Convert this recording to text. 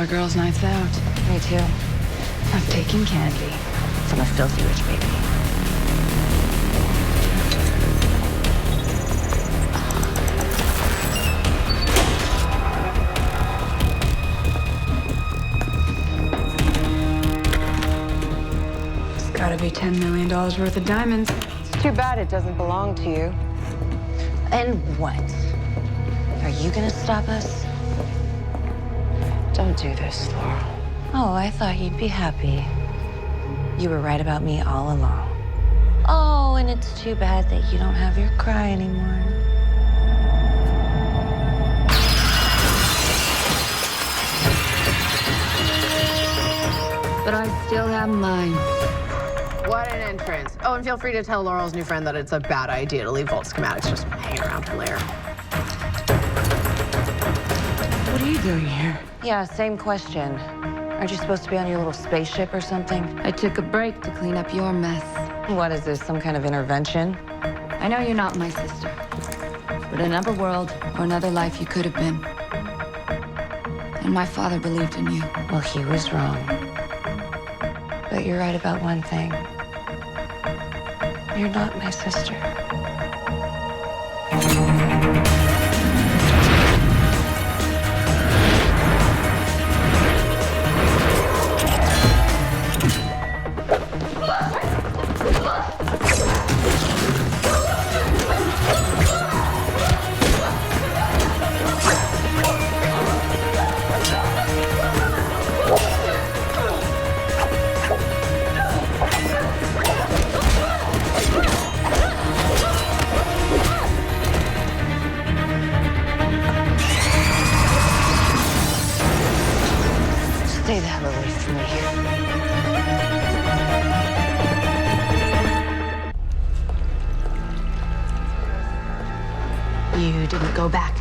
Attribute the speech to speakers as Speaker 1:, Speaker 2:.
Speaker 1: our girls' nights out.
Speaker 2: Me too.
Speaker 1: I'm taking candy from a filthy rich baby. It's gotta be $10 million worth of diamonds.
Speaker 2: It's too bad it doesn't belong to you.
Speaker 3: And what? Are you gonna stop us?
Speaker 2: Don't do this, Laurel.
Speaker 3: Oh, I thought you'd be happy. You were right about me all along. Oh, and it's too bad that you don't have your cry anymore.
Speaker 1: But I still have mine.
Speaker 4: What an entrance. Oh, and feel free to tell Laurel's new friend that it's a bad idea to leave vault schematics just hanging around her lair.
Speaker 1: What are you doing here?
Speaker 3: Yeah, same question. Aren't you supposed to be on your little spaceship or something?
Speaker 1: I took a break to clean up your mess.
Speaker 3: What is this, some kind of intervention?
Speaker 1: I know you're not my sister, but another world or another life you could have been. And my father believed in you.
Speaker 3: Well, he was wrong. But you're right about one thing. You're not my sister. Stay the hell away from me.
Speaker 4: You didn't go back